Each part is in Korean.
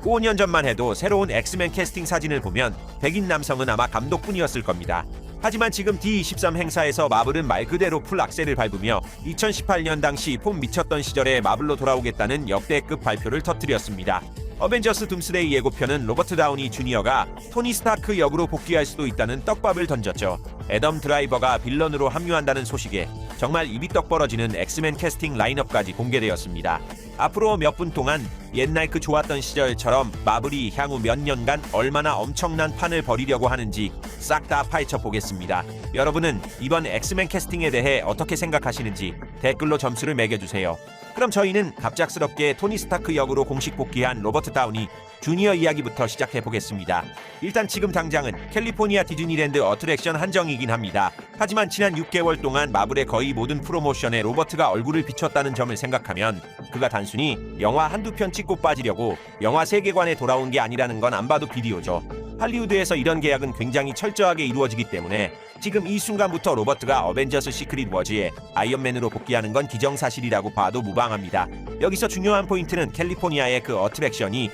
5년 전만 해도 새로운 엑스맨 캐스팅 사진을 보면 백인 남성은 아마 감독뿐이었을 겁니다. 하지만 지금 D23 행사에서 마블은 말 그대로 풀 악셀을 밟으며 2018년 당시 폼 미쳤던 시절에 마블로 돌아오겠다는 역대급 발표를 터뜨렸습니다. 어벤져스 둠스데이 예고편은 로버트 다우니 주니어가 토니 스타크 역으로 복귀할 수도 있다는 떡밥을 던졌죠. 애덤 드라이버가 빌런으로 합류한다는 소식에 정말 입이 떡 벌어지는 엑스맨 캐스팅 라인업까지 공개되었습니다. 앞으로 몇 분 동안 옛날 그 좋았던 시절처럼 마블이 향후 몇 년간 얼마나 엄청난 판을 벌이려고 하는지 싹 다 파헤쳐 보겠습니다. 여러분은 이번 엑스맨 캐스팅에 대해 어떻게 생각하시는지 댓글로 점수를 매겨주세요. 그럼 저희는 갑작스럽게 토니 스타크 역으로 공식 복귀한 로버트 다우니 주니어 이야기부터 시작해 보겠습니다. 일단 지금 당장은 캘리포니아 디즈니랜드 어트랙션 한정이긴 합니다. 하지만 지난 6개월 동안 마블의 거의 모든 프로모션에 로버트가 얼굴을 비췄다는 점을 생각하면 그가 단순히 영화 한두 편 찍고 빠지려고 영화 세계관에 돌아온 게 아니라는 건 안 봐도 비디오죠. 할리우드에서 이런 계약은 굉장히 철저하게 이루어지기 때문에 지금 이 순간부터 로버트가 어벤져스 시크릿 워즈에 아이언맨으로 복귀하는 건 기정사실이라고 봐도 무방합니다. 여기서 중요한 포인트는 캘리포니아의 그 어트랙션이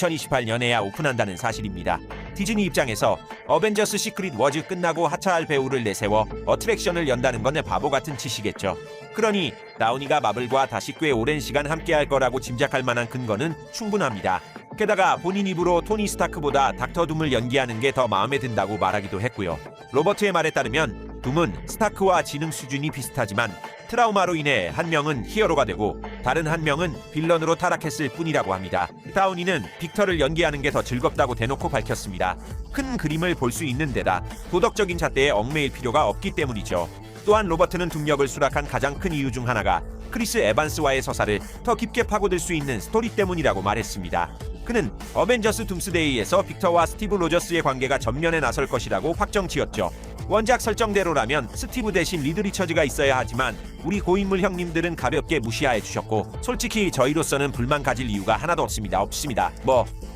2028년에야 오픈한다는 사실입니다. 디즈니 입장에서 어벤져스 시크릿 워즈 끝나고 하차할 배우를 내세워 어트랙션을 연다는 건 바보 같은 짓이겠죠. 그러니 다우니가 마블과 다시 꽤 오랜 시간 함께할 거라고 짐작할 만한 근거는 충분합니다. 게다가 본인 입으로 토니 스타크보다 닥터 둠을 연기하는 게 더 마음에 든다고 말하기도 했고요. 로버트의 말에 따르면 둠은 스타크와 지능 수준이 비슷하지만 트라우마로 인해 한 명은 히어로가 되고 다른 한 명은 빌런으로 타락했을 뿐이라고 합니다. 다우니는 빅터를 연기하는 게 더 즐겁다고 대놓고 밝혔습니다. 큰 그림을 볼 수 있는 데다 도덕적인 잣대에 얽매일 필요가 없기 때문이죠. 또한 로버트는 둠역을 수락한 가장 큰 이유 중 하나가 크리스 에반스와의 서사를 더 깊게 파고들 수 있는 스토리 때문이라고 말했습니다. 그는 어벤져스 둠스데이에서 빅터와 스티브 로저스의 관계가 전면에 나설 것이라고 확정지었죠. 원작 설정대로라면 스티브 대신 리드 리처즈가 있어야 하지만 우리 고인물 형님들은 가볍게 무시해 주셨고 솔직히 저희로서는 불만 가질 이유가 하나도 없습니다.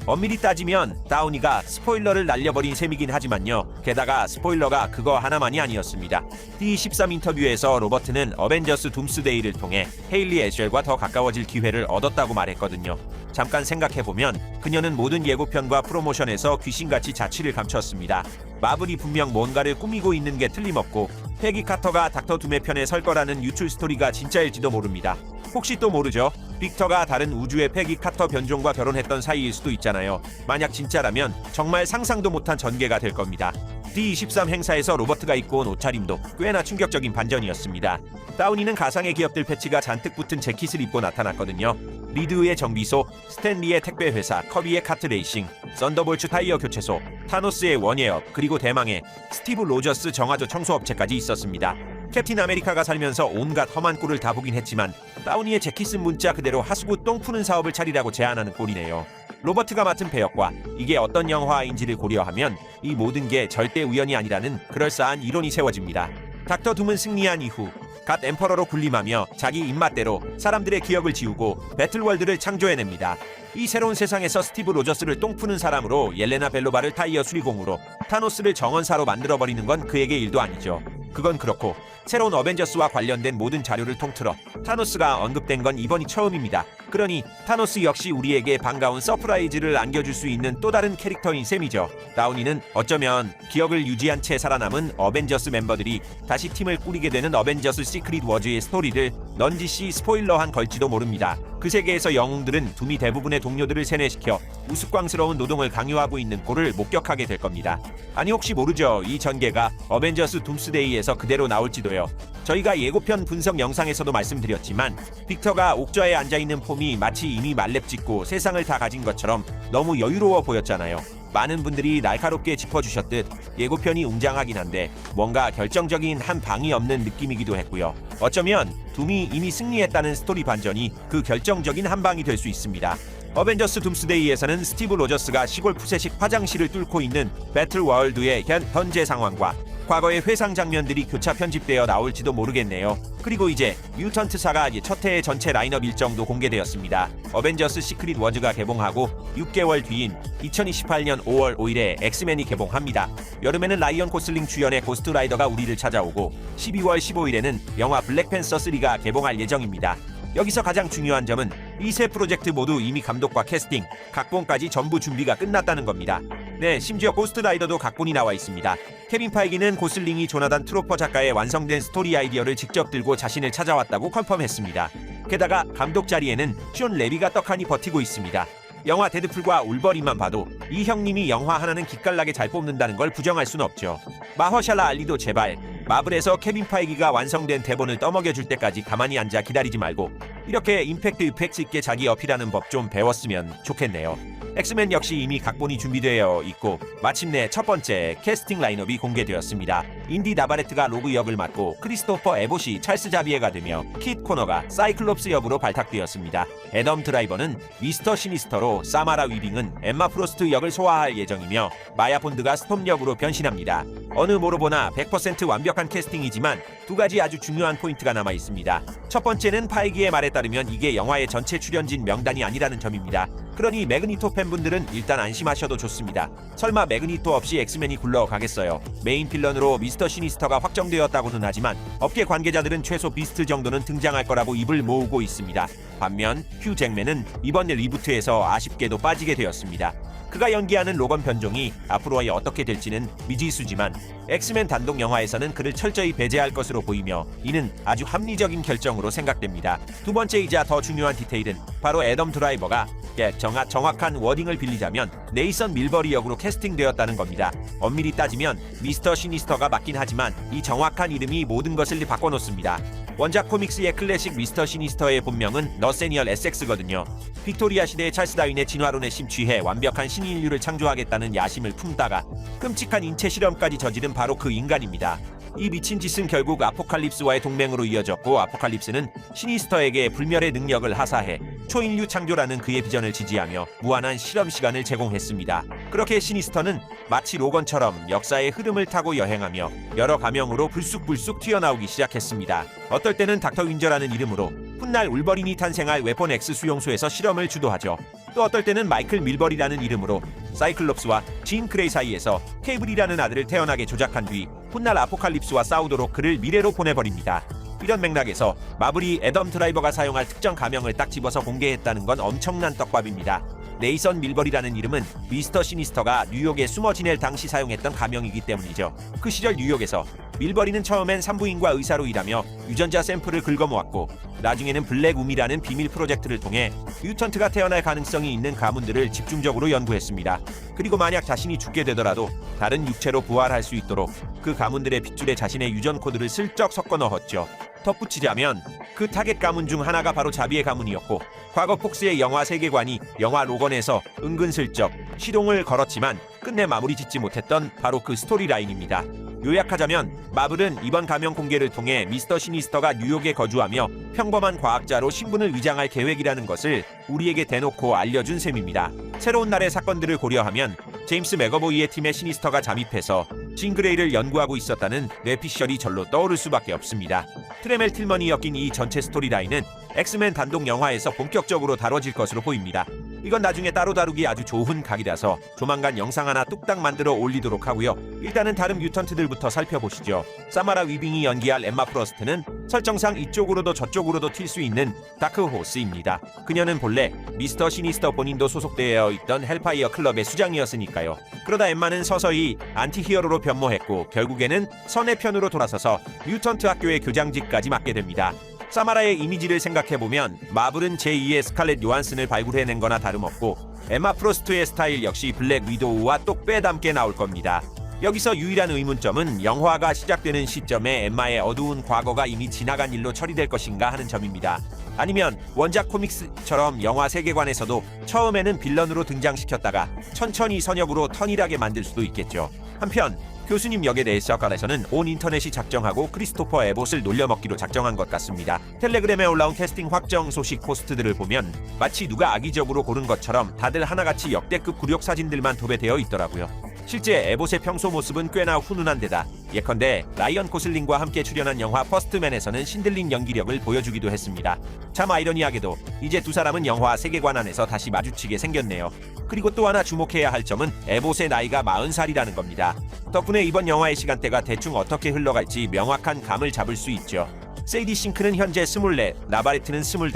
엄밀히 따지면 다우니가 스포일러를 날려버린 셈이긴 하지만요. 게다가 스포일러가 그거 하나만이 아니었습니다. D23 인터뷰에서 로버트는 어벤져스 둠스데이를 통해 헤일리 애쉘과 더 가까워질 기회를 얻었다고 말했거든요. 잠깐 생각해보면 그녀는 모든 예고편과 프로모션에서 귀신같이 자취를 감췄습니다. 마블이 분명 뭔가를 꾸미고 있는 게 틀림없고 패기 카터가 닥터 둠의 편에 설 거라는 유출 스토리가 진짜일지도 모릅니다. 혹시 또 모르죠? 빅터가 다른 우주의 패기 카터 변종과 결혼했던 사이일 수도 있잖아요. 만약 진짜라면 정말 상상도 못한 전개가 될 겁니다. D23 행사에서 로버트가 입고 온 옷차림도 꽤나 충격적인 반전이었습니다. 다우니는 가상의 기업들 패치가 잔뜩 붙은 재킷을 입고 나타났거든요. 리드의 정비소, 스탠리의 택배 회사, 커비의 카트 레이싱, 썬더볼츠 타이어 교체소, 타노스의 원예업, 그리고 대망의 스티브 로저스 정화조 청소업체까지 있었습니다. 캡틴 아메리카가 살면서 온갖 험한 꼴을 다 보긴 했지만 다우니의 재킷은 문자 그대로 하수구 똥 푸는 사업을 차리라고 제안하는 꼴이네요. 로버트가 맡은 배역과 이게 어떤 영화인지를 고려하면 이 모든 게 절대 우연이 아니라는 그럴싸한 이론이 세워집니다. 닥터 둠은 승리한 이후 갓 엠퍼러로 군림하며 자기 입맛대로 사람들의 기억을 지우고 배틀월드를 창조해냅니다. 이 새로운 세상에서 스티브 로저스를 똥 푸는 사람으로 옐레나 벨로바를 타이어 수리공으로 타노스를 정원사로 만들어버리는 건 그에게 일도 아니죠. 그건 그렇고 새로운 어벤져스와 관련된 모든 자료를 통틀어 타노스가 언급된 건 이번이 처음입니다. 그러니 타노스 역시 우리에게 반가운 서프라이즈를 안겨줄 수 있는 또 다른 캐릭터인 셈이죠. 다우니는 어쩌면 기억을 유지한 채 살아남은 어벤져스 멤버들이 다시 팀을 꾸리게 되는 어벤져스 시크릿 워즈의 스토리를 넌지시 스포일러한 걸지도 모릅니다. 그 세계에서 영웅들은 둠이 대부분의 동료들을 세뇌시켜 우스꽝스러운 노동을 강요하고 있는 꼴을 목격하게 될 겁니다. 아니 혹시 모르죠. 이 전개가 어벤져스 둠스데이에서 그대로 나올지도요. 저희가 예고편 분석 영상에서도 말씀드렸지만 빅터가 옥좌에 앉아있는 폼이 마치 이미 말렙짓고 세상을 다 가진 것처럼 너무 여유로워 보였잖아요. 많은 분들이 날카롭게 짚어주셨듯 예고편이 웅장하긴 한데 뭔가 결정적인 한 방이 없는 느낌이기도 했고요. 어쩌면 둠이 이미 승리했다는 스토리 반전이 그 결정적인 한 방이 될 수 있습니다. 어벤져스 둠스데이에서는 스티브 로저스가 시골 푸세식 화장실을 뚫고 있는 배틀월드의 현재 상황과 과거의 회상 장면들이 교차 편집되어 나올지도 모르겠네요. 그리고 이제 뮤턴트사가 첫 해의 전체 라인업 일정도 공개되었습니다. 어벤져스 시크릿 워즈가 개봉하고 6개월 뒤인 2028년 5월 5일에 엑스맨이 개봉합니다. 여름에는 라이언 고슬링 주연의 고스트 라이더가 우리를 찾아오고 12월 15일에는 영화 블랙팬서 3가 개봉할 예정입니다. 여기서 가장 중요한 점은 이 세 프로젝트 모두 이미 감독과 캐스팅, 각본까지 전부 준비가 끝났다는 겁니다. 네, 심지어 고스트라이더도 각본이 나와 있습니다. 케빈 파이기는 고슬링이 조나단 트로퍼 작가의 완성된 스토리 아이디어를 직접 들고 자신을 찾아왔다고 컨펌했습니다. 게다가 감독 자리에는 숀 레비가 떡하니 버티고 있습니다. 영화 데드풀과 울버린만 봐도 이 형님이 영화 하나는 기깔나게 잘 뽑는다는 걸 부정할 순 없죠. 마허샬라 알리도 제발 마블에서 케빈 파이기가 완성된 대본을 떠먹여줄 때까지 가만히 앉아 기다리지 말고 이렇게 임팩트 있게 자기 어필하는 법 좀 배웠으면 좋겠네요. 엑스맨 역시 이미 각본이 준비되어 있고 마침내 첫 번째 캐스팅 라인업이 공개되었습니다. 인디 나바레트가 로그 역을 맡고 크리스토퍼 에봇이 찰스 자비에가 되며 킷 코너가 사이클롭스 역으로 발탁되었습니다. 애덤 드라이버는 미스터 시니스터로, 사마라 위빙은 엠마 프로스트 역을 소화할 예정이며 마야 본드가 스톰 역으로 변신합니다. 어느 뭐로 보나 100% 완벽한 캐스팅이지만 두 가지 아주 중요한 포인트가 남아 있습니다. 첫 번째는 파이기의 말에 따르면 이게 영화의 전체 출연진 명단이 아니라는 점입니다. 그러니 매그니토 팬분들은 일단 안심하셔도 좋습니다. 설마 매그니토 없이 엑스맨이 굴러가겠어요. 메인 필런으로 미스터 시니스터가 확정되었다고는 하지만 업계 관계자들은 최소 비스트 정도는 등장할 거라고 입을 모으고 있습니다. 반면 휴 잭맨은 이번 리부트에서 아쉽게도 빠지게 되었습니다. 그가 연기하는 로건 변종이 앞으로의 어떻게 될지는 미지수지만 엑스맨 단독 영화에서는 그를 철저히 배제할 것으로 보이며 이는 아주 합리적인 결정으로 생각됩니다. 두 번째이자 더 중요한 디테일은 바로 애덤 드라이버가 정확한 워딩을 빌리자면 네이선 밀버리 역으로 캐스팅되었다는 겁니다. 엄밀히 따지면 미스터 시니스터가 맞긴 하지만 이 정확한 이름이 모든 것을 바꿔놓습니다. 원작 코믹스의 클래식 미스터 시니스터의 본명은 너세니얼 에섹스거든요. 빅토리아 시대의 찰스 다윈의 진화론에 심취해 완벽한 신인류를 창조하겠다는 야심을 품다가 끔찍한 인체 실험까지 저지른 바로 그 인간입니다. 이 미친 짓은 결국 아포칼립스와의 동맹으로 이어졌고 아포칼립스는 시니스터에게 불멸의 능력을 하사해 초인류 창조라는 그의 비전을 지지하며 무한한 실험 시간을 제공했습니다. 그렇게 시니스터는 마치 로건처럼 역사의 흐름을 타고 여행하며 여러 가명으로 불쑥불쑥 튀어나오기 시작했습니다. 어떨 때는 닥터 윈저라는 이름으로 훗날 울버린이 탄생할 웨폰 X 수용소에서 실험을 주도하죠. 또 어떨 때는 마이클 밀버리라는 이름으로 사이클롭스와 진 그레이 사이에서 케이블이라는 아들을 태어나게 조작한 뒤 훗날 아포칼립스와 싸우도록 그를 미래로 보내버립니다. 이런 맥락에서 마블이 애덤 드라이버가 사용할 특정 가명을 딱 집어서 공개했다는 건 엄청난 떡밥입니다. 네이선 밀버리라는 이름은 미스터 시니스터가 뉴욕에 숨어 지낼 당시 사용했던 가명이기 때문이죠. 그 시절 뉴욕에서 밀버리는 처음엔 산부인과 의사로 일하며 유전자 샘플을 긁어모았고 나중에는 블랙움이라는 비밀 프로젝트를 통해 뮤턴트가 태어날 가능성이 있는 가문들을 집중적으로 연구했습니다. 그리고 만약 자신이 죽게 되더라도 다른 육체로 부활할 수 있도록 그 가문들의 핏줄에 자신의 유전 코드를 슬쩍 섞어 넣었죠. 덧붙이자면 그 타겟 가문 중 하나가 바로 자비의 가문이었고 과거 폭스의 영화 세계관이 영화 로건에서 은근슬쩍 시동을 걸었지만 끝내 마무리 짓지 못했던 바로 그 스토리라인입니다. 요약하자면 마블은 이번 가명 공개를 통해 미스터 시니스터가 뉴욕에 거주하며 평범한 과학자로 신분을 위장할 계획이라는 것을 우리에게 대놓고 알려준 셈입니다. 새로운 날의 사건들을 고려하면 제임스 맥어보이의 팀에 시니스터가 잠입해서 진 그레이를 연구하고 있었다는 뇌피셜이 절로 떠오를 수밖에 없습니다. 트레멜 틸먼이 엮인 이 전체 스토리라인은 엑스맨 단독 영화에서 본격적으로 다뤄질 것으로 보입니다. 이건 나중에 따로 다루기 아주 좋은 각이라서 조만간 영상 하나 뚝딱 만들어 올리도록 하고요. 일단은 다른 뮤턴트들부터 살펴보시죠. 사마라 위빙이 연기할 엠마 프로스트는 설정상 이쪽으로도 저쪽으로도 튈 수 있는 다크호스입니다. 그녀는 본래 미스터 시니스터 본인도 소속되어 있던 헬파이어 클럽의 수장이었으니까요. 그러다 엠마는 서서히 안티히어로로 변모했고 결국에는 선의 편으로 돌아서서 뮤턴트 학교의 교장직까지 맡게 됩니다. 사마라의 이미지를 생각해보면 마블은 제2의 스칼렛 요한슨을 발굴해낸 거나 다름없고 엠마 프로스트의 스타일 역시 블랙 위도우와 똑 빼닮게 나올 겁니다. 여기서 유일한 의문점은 영화가 시작되는 시점에 엠마의 어두운 과거가 이미 지나간 일로 처리될 것인가 하는 점입니다. 아니면 원작 코믹스처럼 영화 세계관에서도 처음에는 빌런으로 등장시켰다가 천천히 선역으로 턴일하게 만들 수도 있겠죠. 한편 교수님 역에 대해서에서는 온 인터넷이 작정하고 크리스토퍼 에봇을 놀려먹기로 작정한 것 같습니다. 텔레그램에 올라온 캐스팅 확정 소식 포스트들을 보면 마치 누가 악의적으로 고른 것처럼 다들 하나같이 역대급 굴욕 사진들만 도배되어 있더라고요. 실제 에봇의 평소 모습은 꽤나 훈훈한 데다 예컨대 라이언 고슬링과 함께 출연한 영화 퍼스트맨에서는 신들린 연기력을 보여주기도 했습니다. 참 아이러니하게도 이제 두 사람은 영화 세계관 안에서 다시 마주치게 생겼네요. 그리고 또 하나 주목해야 할 점은 에봇의 나이가 40살이라는 겁니다. 덕분에 이번 영화의 시간대가 대충 어떻게 흘러갈지 명확한 감을 잡을 수 있죠. 세이디 싱크는 현재 24, 나바레트는 25,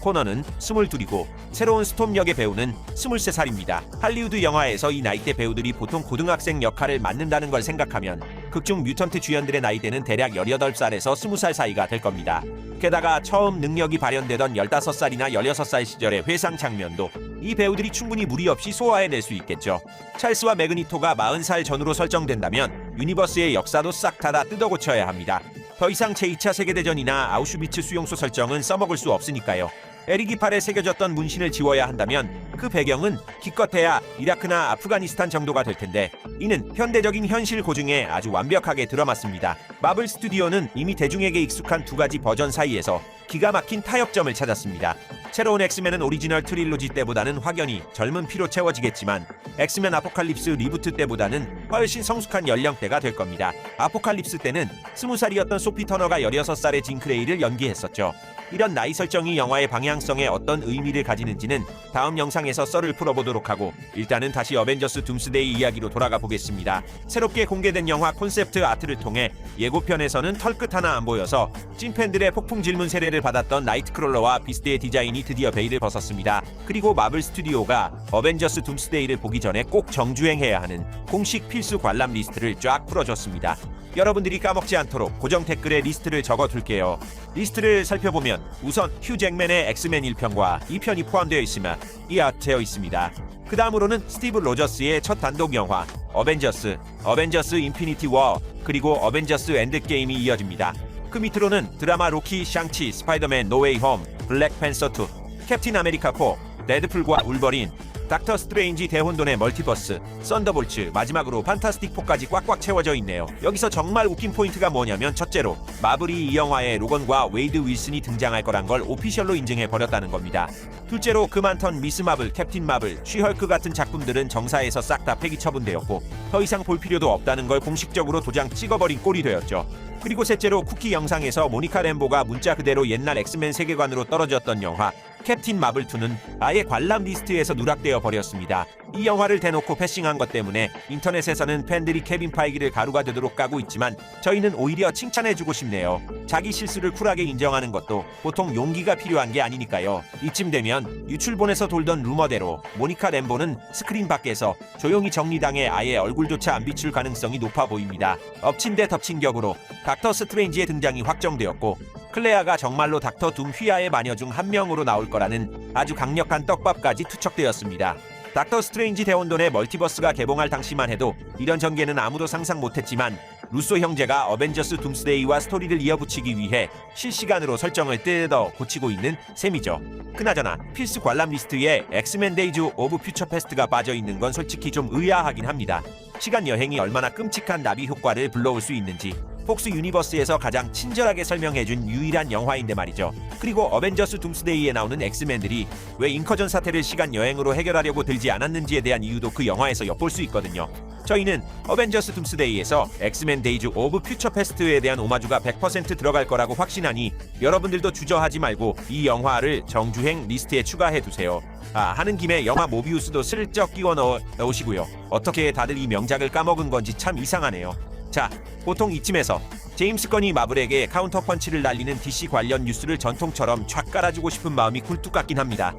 코너는 22이고 새로운 스톰 역의 배우는 23살입니다. 할리우드 영화에서 이 나이대 배우들이 보통 고등학생 역할을 맡는다는 걸 생각하면 극중 뮤턴트 주연들의 나이대는 대략 18살에서 20살 사이가 될 겁니다. 게다가 처음 능력이 발현되던 15살이나 16살 시절의 회상 장면도 이 배우들이 충분히 무리 없이 소화해낼 수 있겠죠. 찰스와 매그니토가 40살 전후로 설정된다면 유니버스의 역사도 싹 다 뜯어고쳐야 합니다. 더 이상 제2차 세계대전이나 아우슈비츠 수용소 설정은 써먹을 수 없으니까요. 에릭이 팔에 새겨졌던 문신을 지워야 한다면 그 배경은 기껏해야 이라크나 아프가니스탄 정도가 될 텐데 이는 현대적인 현실 고증에 아주 완벽하게 들어맞습니다. 마블 스튜디오는 이미 대중에게 익숙한 두 가지 버전 사이에서 기가 막힌 타협점을 찾았습니다. 새로운 엑스맨은 오리지널 트릴로지 때보다는 확연히 젊은 피로 채워지겠지만 엑스맨 아포칼립스 리부트 때보다는 훨씬 성숙한 연령대가 될 겁니다. 아포칼립스 때는 20살이었던 소피 터너가 16살의 진 크레이를 연기했었죠. 이런 나이 설정이 영화의 방향성에 어떤 의미를 가지는지는 다음 영상에서 썰을 풀어보도록 하고 일단은 다시 어벤져스 둠스데이 이야기로 돌아가 보겠습니다. 새롭게 공개된 영화 콘셉트 아트를 통해 예고편에서는 털끝 하나 안 보여서 찐팬들의 폭풍 질문 세례를 받았던 나이트크롤러와 비스트의 디자인이 드디어 베일을 벗었습니다. 그리고 마블 스튜디오가 어벤져스 둠스데이를 보기 전에 꼭 정주행해야 하는 공식 필수 관람 리스트를 쫙 풀어줬습니다. 여러분들이 까먹지 않도록 고정 댓글에 리스트를 적어둘게요. 리스트를 살펴보면 우선 휴 잭맨의 엑스맨 1편과 2편이 포함되어 있으며 이어되어 있습니다. 그 다음으로는 스티브 로저스의 첫 단독 영화 어벤져스 인피니티 워, 그리고 어벤져스 엔드게임이 이어집니다. 그 밑으로는 드라마 로키, 샹치, 스파이더맨 노웨이 홈, 블랙팬서 2, 캡틴 아메리카 4, 데드풀과 울버린, 닥터 스트레인지 대혼돈의 멀티버스, 썬더볼츠, 마지막으로 판타스틱 4까지 꽉꽉 채워져 있네요. 여기서 정말 웃긴 포인트가 뭐냐면 첫째로 마블이 이 영화에 로건과 웨이드 윌슨이 등장할 거란 걸 오피셜로 인증해 버렸다는 겁니다. 둘째로 그 많던 미스 마블, 캡틴 마블, 쉬헐크 같은 작품들은 정사에서 싹 다 폐기 처분되었고 더 이상 볼 필요도 없다는 걸 공식적으로 도장 찍어버린 꼴이 되었죠. 그리고 셋째로 쿠키 영상에서 모니카 램보가 문자 그대로 옛날 엑스맨 세계관으로 떨어졌던 영화 캡틴 마블 2는 아예 관람 리스트에서 누락되어 버렸습니다. 이 영화를 대놓고 패싱한 것 때문에 인터넷에서는 팬들이 케빈 파이기를 가루가 되도록 까고 있지만 저희는 오히려 칭찬해주고 싶네요. 자기 실수를 쿨하게 인정하는 것도 보통 용기가 필요한 게 아니니까요. 이쯤 되면 유출본에서 돌던 루머대로 모니카 램보는 스크린 밖에서 조용히 정리당해 아예 얼굴조차 안 비출 가능성이 높아 보입니다. 엎친 데 덮친 격으로 닥터 스트레인지의 등장이 확정되었고 클레아가 정말로 닥터 둠 휘하의 마녀 중 한 명으로 나올 거라는 아주 강력한 떡밥까지 투척되었습니다. 닥터 스트레인지 대혼돈의 멀티버스가 개봉할 당시만 해도 이런 전개는 아무도 상상 못했지만 루소 형제가 어벤져스 둠스데이와 스토리를 이어붙이기 위해 실시간으로 설정을 뜯어 고치고 있는 셈이죠. 그나저나 필수 관람 리스트에 엑스맨 데이즈 오브 퓨처 패스트가 빠져있는 건 솔직히 좀 의아하긴 합니다. 시간 여행이 얼마나 끔찍한 나비 효과를 불러올 수 있는지 폭스 유니버스에서 가장 친절하게 설명해준 유일한 영화인데 말이죠. 그리고 어벤져스 둠스데이에 나오는 엑스맨들이 왜 잉커전 사태를 시간 여행으로 해결하려고 들지 않았는지에 대한 이유도 그 영화에서 엿볼 수 있거든요. 저희는 어벤져스 둠스데이에서 엑스맨 데이즈 오브 퓨처 패스트에 대한 오마주가 100% 들어갈 거라고 확신하니 여러분들도 주저하지 말고 이 영화를 정주행 리스트에 추가해두세요. 하는 김에 영화 모비우스도 슬쩍 끼워 넣으시고요. 어떻게 다들 이 명작을 까먹은 건지 참 이상하네요. 자, 보통 이쯤에서 제임스 건이 마블에게 카운터펀치를 날리는 DC 관련 뉴스를 전통처럼 촥 깔아주고 싶은 마음이 굴뚝 같긴 합니다.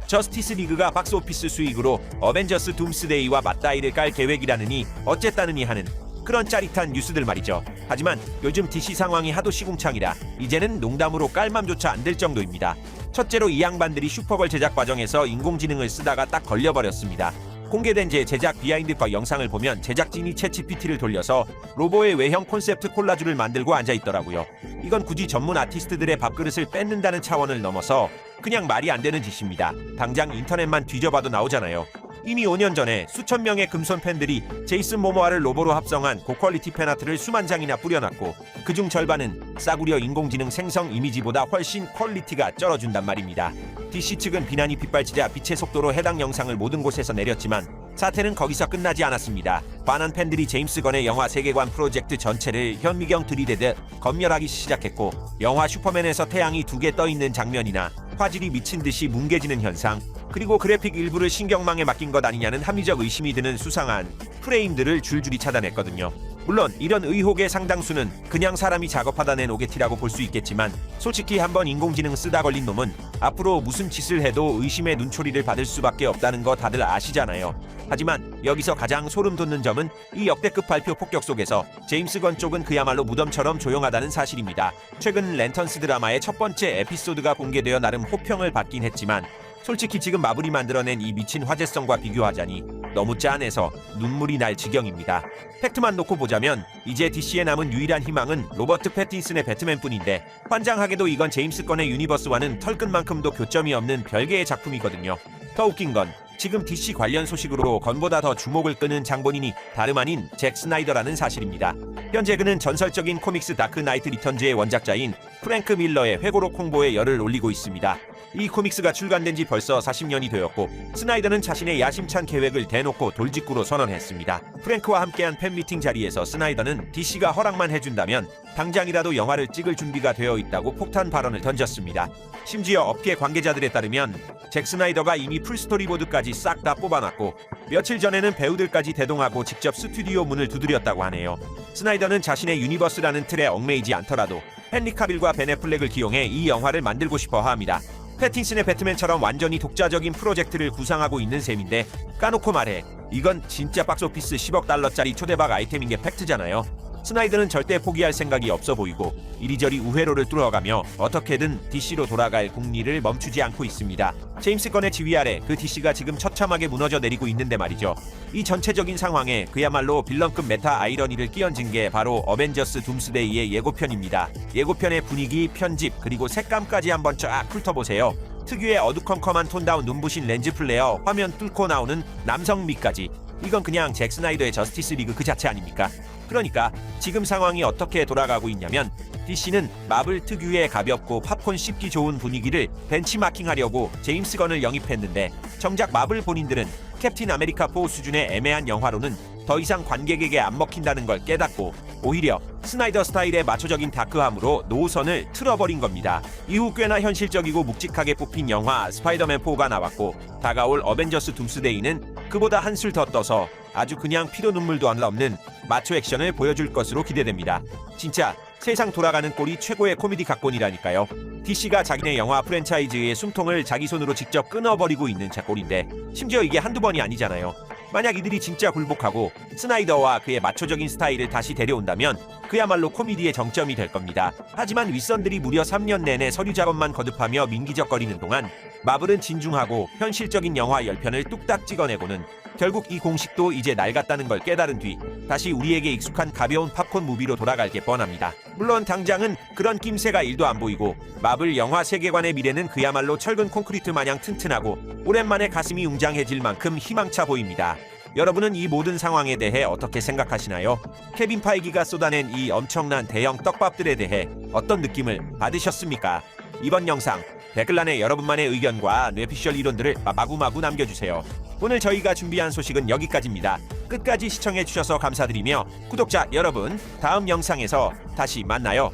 저스티스 리그가 박스오피스 수익으로 어벤져스 둠스데이와 맞다이를 깔 계획이라느니 어쨌다느니 하는 그런 짜릿한 뉴스들 말이죠. 하지만 요즘 DC 상황이 하도 시궁창이라 이제는 농담으로 깔맘조차 안 될 정도입니다. 첫째로 이 양반들이 슈퍼걸 제작 과정에서 인공지능을 쓰다가 딱 걸려버렸습니다. 공개된 제 제작 비하인드 영상을 보면 제작진이 챗GPT를 돌려서 로보의 외형 콘셉트 콜라주를 만들고 앉아있더라고요. 이건 굳이 전문 아티스트들의 밥그릇을 뺏는다는 차원을 넘어서 그냥 말이 안 되는 짓입니다. 당장 인터넷만 뒤져봐도 나오잖아요. 이미 5년 전에 수천 명의 금손 팬들이 제이슨 모모아를 로보로 합성한 고퀄리티 팬아트를 수만 장이나 뿌려놨고 그중 절반은 싸구려 인공지능 생성 이미지보다 훨씬 퀄리티가 쩔어준단 말입니다. DC 측은 비난이 빗발치자 빛의 속도로 해당 영상을 모든 곳에서 내렸지만 사태는 거기서 끝나지 않았습니다. 반한 팬들이 제임스 건의 영화 세계관 프로젝트 전체를 현미경 들이대듯 검열하기 시작했고 영화 슈퍼맨에서 태양이 2개 떠있는 장면이나 화질이 미친 듯이 뭉개지는 현상, 그리고 그래픽 일부를 신경망에 맡긴 것 아니냐는 합리적 의심이 드는 수상한 프레임들을 줄줄이 차단했거든요. 물론 이런 의혹의 상당수는 그냥 사람이 작업하다 낸 오게티라고 볼 수 있겠지만 솔직히 한번 인공지능 쓰다 걸린 놈은 앞으로 무슨 짓을 해도 의심의 눈초리를 받을 수밖에 없다는 거 다들 아시잖아요. 하지만 여기서 가장 소름 돋는 점은 이 역대급 발표 폭격 속에서 제임스 건 쪽은 그야말로 무덤처럼 조용하다는 사실입니다. 최근 랜턴스 드라마의 첫 번째 에피소드가 공개되어 나름 호평을 받긴 했지만 솔직히 지금 마블이 만들어낸 이 미친 화제성과 비교하자니 너무 짠해서 눈물이 날 지경입니다. 팩트만 놓고 보자면 이제 DC에 남은 유일한 희망은 로버트 패틴슨의 배트맨뿐인데 환장하게도 이건 제임스 건의 유니버스와는 털끝만큼도 교점이 없는 별개의 작품이거든요. 더 웃긴 건 지금 DC 관련 소식으로 건보다 더 주목을 끄는 장본인이 다름 아닌 잭 스나이더라는 사실입니다. 현재 그는 전설적인 코믹스 다크 나이트 리턴즈의 원작자인 프랭크 밀러의 회고록 홍보에 열을 올리고 있습니다. 이 코믹스가 출간된 지 벌써 40년이 되었고 스나이더는 자신의 야심찬 계획을 대놓고 돌직구로 선언했습니다. 프랭크와 함께한 팬미팅 자리에서 스나이더는 DC가 허락만 해준다면 당장이라도 영화를 찍을 준비가 되어 있다고 폭탄 발언을 던졌습니다. 심지어 업계 관계자들에 따르면 잭 스나이더가 이미 풀스토리보드까지 싹 다 뽑아놨고 며칠 전에는 배우들까지 대동하고 직접 스튜디오 문을 두드렸다고 하네요. 스나이더는 자신의 유니버스라는 틀에 얽매이지 않더라도 헨리 카빌과 벤 애플렉을 기용해 이 영화를 만들고 싶어 합니다. 패틴슨의 배트맨처럼 완전히 독자적인 프로젝트를 구상하고 있는 셈인데 까놓고 말해 이건 진짜 박스오피스 10억 달러짜리 초대박 아이템인 게 팩트잖아요. 스나이더는 절대 포기할 생각이 없어 보이고 이리저리 우회로를 뚫어가며 어떻게든 DC로 돌아갈 국리를 멈추지 않고 있습니다. 제임스 건의 지휘 아래 그 DC가 지금 처참하게 무너져 내리고 있는데 말이죠. 이 전체적인 상황에 그야말로 빌런급 메타 아이러니를 끼얹은 게 바로 어벤져스 둠스데이의 예고편입니다. 예고편의 분위기, 편집, 그리고 색감까지 한번 쫙 훑어보세요. 특유의 어두컴컴한 톤다운 눈부신 렌즈 플레어, 화면 뚫고 나오는 남성미까지 이건 그냥 잭 스나이더의 저스티스 리그 그 자체 아닙니까? 그러니까 지금 상황이 어떻게 돌아가고 있냐면 DC는 마블 특유의 가볍고 팝콘 씹기 좋은 분위기를 벤치마킹하려고 제임스 건을 영입했는데 정작 마블 본인들은 캡틴 아메리카 4 수준의 애매한 영화로는 더 이상 관객에게 안 먹힌다는 걸 깨닫고 오히려 스나이더 스타일의 마초적인 다크함으로 노선을 틀어버린 겁니다. 이후 꽤나 현실적이고 묵직하게 뽑힌 영화 스파이더맨 4가 나왔고 다가올 어벤져스 둠스데이는 그보다 한술 더 떠서 아주 그냥 피도 눈물도 안 없는 마초 액션을 보여줄 것으로 기대됩니다. 진짜 세상 돌아가는 꼴이 최고의 코미디 각본이라니까요. DC가 자기네 영화 프랜차이즈의 숨통을 자기 손으로 직접 끊어버리고 있는 작꼴인데 심지어 이게 한두 번이 아니잖아요. 만약 이들이 진짜 굴복하고 스나이더와 그의 마초적인 스타일을 다시 데려온다면 그야말로 코미디의 정점이 될 겁니다. 하지만 윗선들이 무려 3년 내내 서류 작업만 거듭하며 민기적거리는 동안 마블은 진중하고 현실적인 영화 10편을 뚝딱 찍어내고는 결국 이 공식도 이제 낡았다는 걸 깨달은 뒤 다시 우리에게 익숙한 가벼운 팝콘 무비로 돌아갈 게 뻔합니다. 물론 당장은 그런 낌새가 1도 안 보이고 마블 영화 세계관의 미래는 그야말로 철근 콘크리트 마냥 튼튼하고 오랜만에 가슴이 웅장해질 만큼 희망차 보입니다. 여러분은 이 모든 상황에 대해 어떻게 생각하시나요? 케빈 파이기가 쏟아낸 이 엄청난 대형 떡밥들에 대해 어떤 느낌을 받으셨습니까? 이번 영상 댓글란에 여러분만의 의견과 뇌피셜 이론들을 마구마구 남겨주세요. 오늘 저희가 준비한 소식은 여기까지입니다. 끝까지 시청해주셔서 감사드리며 구독자 여러분, 다음 영상에서 다시 만나요.